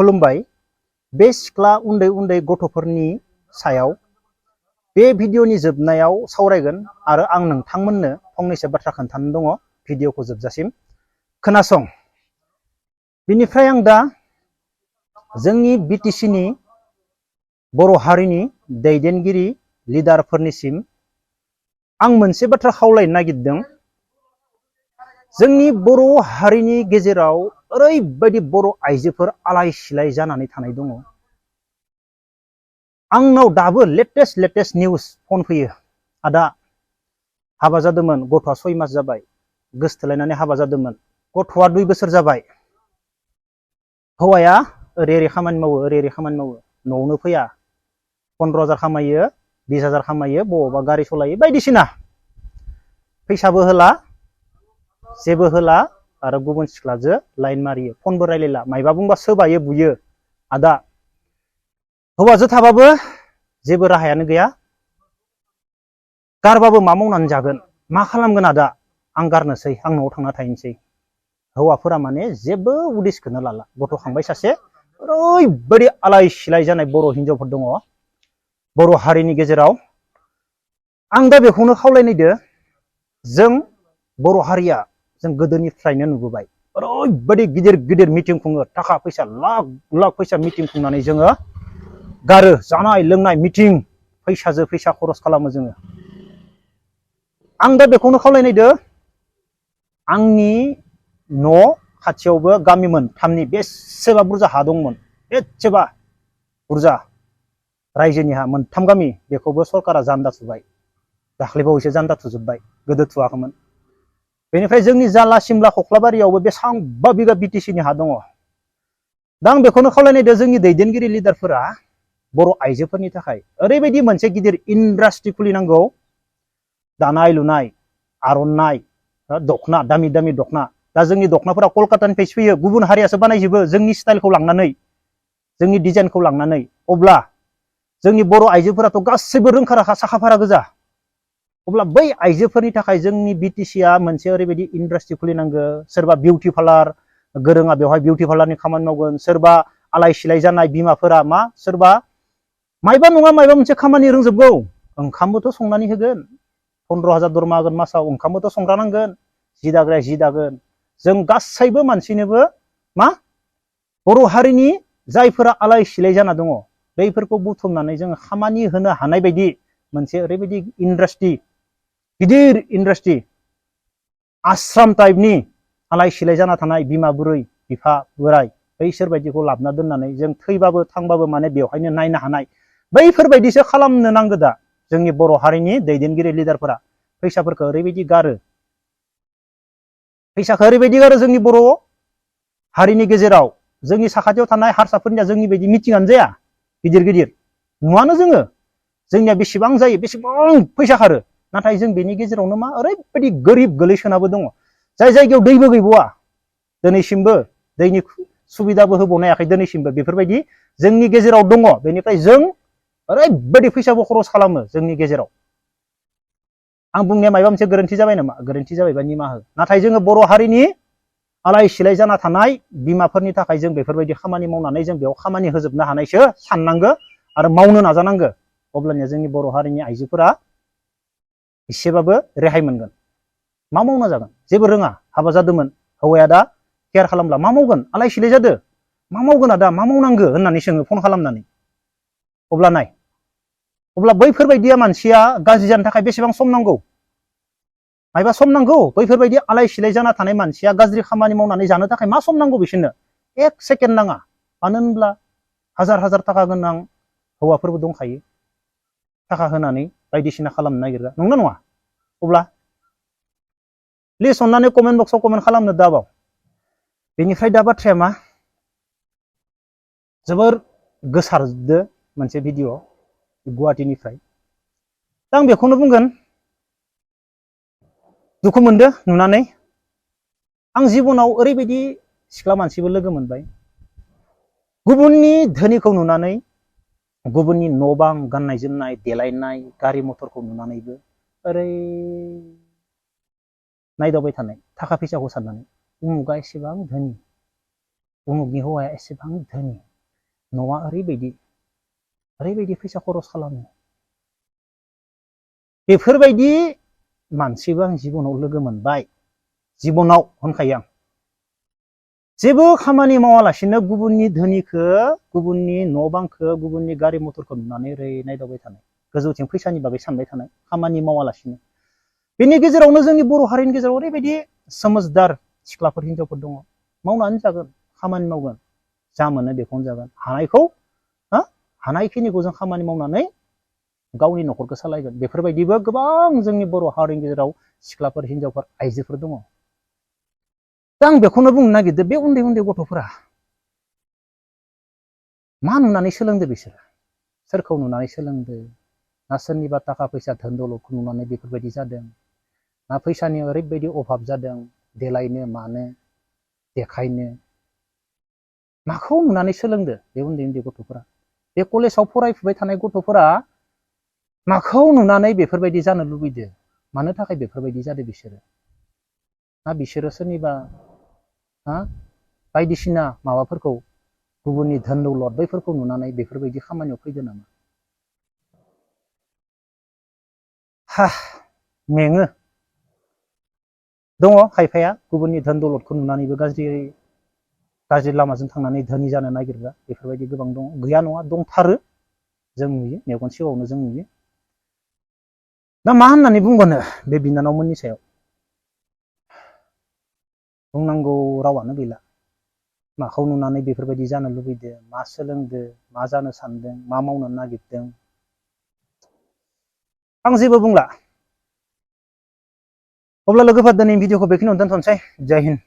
खुलुमबाय। बे सिख्ला उन्दै उन्दै गथ'फोरनि सायाव बे भिडिअनि जोबनायाव सावरायगोन आरो आं नोंथांमोननो फंनैसो बाथ्रा खोन्थानो दङ। भिडिअखौ जोबजासिम खोनासं। बिनिफ्राय आं दा जोंनि बिटिसिनि बर' हारिनि दैदेनगिरि लिडारफोरनिसिम आं मोनसे बाथ्रा खावलायनो नागिरदों। जोंनि बर' हारिनि गेजेराव ओरैबायदि बर' आइजोफोर आलाय सिलाय जानानै थानाय दङ। आंनाव दाबो लेटेस्ट निउस फन फैयो। आदा हाबा जादोंमोन, गथ'आ 6 मास जाबाय, गोसथोलायनानै हाबा जादोंमोन, गथ'आ 2 बोसोर जाबाय, हौवाया ओरै खामानि मावो, ओरै खामानि मावो, न'आवनो फैया, 15,000 खामायो, 20,000 खामायो, बबावबा गारि सालायो, बायदिसिना फैसाबो होला, जेबो होला आरो गुबुन सिख्लाजों लाइन मारियो, फनबो रायलायला, मायबा बुंबा सोबायो, बुयो। आदा हौवाजों थाबाबो जेबो राहायानो गैया, गारबाबो मा मावनानै जागोन, मा खालामगोन आदा, आं गारनोसै, आं न'आव थांना थाहैनोसै। हौवाफोरा माने जेबो उदिसखौनो लाला। गथ' खांबाय सासे, ओरैबायदि आलाय सिलाय जानाय बर' हिनजावफोर दङ बर' हारिनि गेजेराव। आं दा बेखौनो खावलायनायदो, जों बर' हारिया जों गोदोनिफ्रायनो नुबोबाय ओरैबायदि गिदिर गिदिर मिटिं खुङो, थाखा फैसा लाख लाख फैसा मिटिं खुंनानै जोङो गारो, जानाय लोंनाय मिटिं, फैसाजों फैसा खरस खालामो जोङो। आं दा बेखौनो खावलायनायदो, आंनि न' खाथियावबो गामि मोनथामनि बेसेबा बुरजा हा दंमोन, बेसेबा बुरजा रायजोनि हा, मोनथाम गामि, बेखौबो सरकारा जान्दा थुबाय, दाख्लैबावैसो जान्दा थुजोब्बाय, गोदो थुवाखैमोन। बेनिफ्राय जोंनि जाला सिमला खख्लाबारियावबो बेसेबांबा बिगा बिटिसिनि हा दङ। दा आं बेखौनो खावलायनायदो, जोंनि दैदेनगिरि लिडारफोरा बर' आइजोफोरनि थाखाय ओरैबायदि मोनसे गिदिर इन्डास्ट्रि खुलिनांगौ। दानाय लुनाय, आर'नाइ, दखना, दामि दामि दखना। दा जोंनि दखनाफोरा कलकातानिफ्रायसो फैयो, गुबुन हारियासो बानायजोबो जोंनि स्टाइलखौ लांनानै, जोंनि डिजाइनखौ लांनानै। अब्ला जोंनि बर' आइजोफोराथ' गासैबो रोंखा राखा साखा फारा गोजा। अब्ला बै आइजोफोरनि थाखाय जोंनि बिटिसिया मोनसे ओरैबायदि इन्डास्ट्रि खुलिनांगौ। सोरबा बिउटि पार्लार गोरोङा बेवहाय बिउटि पार्लारनि खामानि मावगोन, सोरबा आलाय सिलाय जानाय बिमाफोरा मा, सोरबा मायबा नङा मायबा मोनसे खामानि रोंजोबगौ। ओंखामबोथ' संनानै होगोन, 15,000 दरमा होगोन मासाव, ओंखामबोथ' संग्रा नांगोन, जि दाग्राया जि दागोन। जों गासैबो मानसिनोबो मा, बर' हारिनि जायफोरा आलाय सिलाय जाना दङ, बैफोरखौ बुथुमनानै जोङो खामानि होनो हानाय बायदि मोनसे ओरैबायदि इन्डास्ट्रि, गिदिर इन्डास्ट्रि, आश्रम टाइपनि आलाय सिलाय जाना थानाय बिमा बुरै, बिफा बोराय, बैसोर बायदिखौ लाबोना दोननानै जों थैबाबो थांबाबो माने बेवहायनो नायनो हानाय, बैफोरबायदिसो खालामनो नांगौ। दा जोंनि बर' हारिनि दैदेनगिरि लिडारफोरा फैसाफोरखौ ओरैबायदि गारो, फैसाखौ ओरैबायदि गारो जोंनि बर' हारिनि गेजेराव। जोंनि साखाथियाव थानाय हारसाफोरनिया जोंनि बायदि मिटिंआनो जाया, गिदिर गिदिर नुवानो जोङो। जोंनिया बेसेबां जायो, बेसेबां फैसा खारो, नाथाय जों बेनि गेजेरावनो मा ओरैबायदि गोरिब गोलैसोनाबो दङ। जाय जायगायाव दैबो गैबावा, दिनैसिमबो दैनि सुबिदाबो होबावनो हायाखै दिनैसिमबो, बेफोरबायदि जोंनि गेजेराव दङ। बेनिफ्राय जों ओरैबायदि फैसाबो खरस खालामो जोंनि गेजेराव। आं बुंनाया माबा मोनसे गोरोन्थि जाबाय नामा? गोरोन्थि जाबायबा निमाहा हो। नाथाय जोङो बर' हारिनि आलाय सिलाय जाना थानाय बिमाफोरनि थाखाय जों बेफोरबायदि खामानि मावनानै जों बेयाव खामानि होजोबनो हानायसो साननांगौ आरो मावनो नाजानांगौ। अब्लानिया जोंनि बर' हारिनि आइजोफोरा एसेबाबो रेहाय मोनगोन। मा मावना जागोन? जेबो रोङा, हाबा जादोंमोन, हौवाया दा केयार खालामला, मा मावगोन? आलाय सिलाय जादो, मा मावगोन आदा, मा मावनांगौ होननानै सोङो फन खालामनानै। अब्ला नाय, अब्ला बैफोरबायदिया मानसिया गाज्रि जानो थाखाय बेसेबां सम नांगौ? मायबा सम नांगौ? बैफोरबायदि आलाय सिलाय जाना थानाय मानसिया गाज्रि खामानि मावनानै जानो थाखाय मा सम नांगौ बिसोरनो? 1 सेकेन्ड नाङा। मानो होनब्ला हाजार हाजार थाखा गोनां हौवाफोरबो दंखायो, थाखा होनानै बायदिसिना खालामनो नागिरग्रा, नंगौना नङा? अब्ला प्लिज अननानै कमेन्ट बक्सआव कमेन्ट खालामनो दाबाव। बेनिफ्राय दा बाथ्राया मा, जोबोर गोसारदो मोनसे भिडिअ गुवाहाटीनिफ्राय। दा आं बेखौनो बुंगोन, दुखु मोनदो नुनानै। आं जिबनाव ओरैबायदि सिख्ला मानसिबो लोगो मोनबाय, गुबुननि धोनिखौ नुनानै, गुबुननि न' बां, गाननाय जोमनाय, देलायनाय, गारि मथरखौ नुनानैबो ओरै नायदावबाय थानाय, थाखा फैसाखौ साननानै। उमुगा एसेबां धोनि, उमुगनि हौवाया एसेबां धोनि, न'आ ओरैबायदि फैसा खरस खालामो। बेफोरबायदि मानसिबो आं जिबनाव लोगो मोनबाय। जिबनाव होनखायो आं। जेबो खामानि मावालासिनो गुबुननि धोनिखौ, गुबुननि न' बांखौ, गुबुननि गारि मथरखौ नुनानै ओरै नायदावबाय थानाय, गोजौथिं फैसानि बागै सानबाय थानाय, खामानि मावालासिनो। बेनि गेजेरावनो जोंनि बर' हारिनि गेजेराव ओरैबायदि समझदार सिख्लाफोर, हिनजावफोर दङ। मावनानै जागोन, खामानि मावगोन, जा मोनो बेखौनो जागोन। हानायखिनिखौ जों खामानि मावनानै गावनि न'खरखौ सालायगोन। बेफोरबायदिबो गोबां जोंनि बर' हारिनि गेजेराव सिख्लाफोर, हिनजावफोर, आइजोफोर दङ। दा आं बेखौनो बुंनो नागिरदों, बे उन्दै उन्दै गथ'फोरा मा नुनानै सोलोंदो बिसोरो? सोरखौ नुनानै सोलोंदो? ना सोरनिबा थाखा फैसा धोन दौलतखौ नुनानै बेफोरबायदि जादों? ना फैसानि ओरैबायदि अभाब जादों, देलायनो मानो देखायनो? माखौ नुनानै सोलोंदो बे उन्दै उन्दै गथ'फोरा? बे कलेजाव फरायफुबाय थानाय गथ'फोरा माखौ नुनानै बेफोरबायदि जानो लुबैदो? मानो थाखाय बेफोरबायदि जादों बिसोरो? ना बिसोरो सोरनिबा बायदिसिना माबाफोरखौ, गुबुननि धोन दौलत बैफोरखौ नुनानै बेफोरबायदि खामानियाव फैदो नामा? मेङो। दङ खायफाया गुबुननि धोन दौलतखौ नुनानैबो गाज्रि लामाजों थांनानै धोनि जानो नागिरग्रा, बेफोरबायदि गोबां दङ। गैया नङा, दंथारो। जों नुयो, मेगन सिगाङावनो जों नुयो। दा मा होननानै बुंबावनो बे बिनानावमोननि सायाव? बुंनांगौ रावानो गैला। माखौ नुनानै बेफोरबायदि जानो लुबैदों? मा सोलोंदो? मा जानो सानदों? मा मावनो नागिरदों? आं जेबो बुंला। अब्ला लोगोफोर, दिनै भिडिअखौ बेखिनियावनो दोनथ'नोसै। जय हिन्द।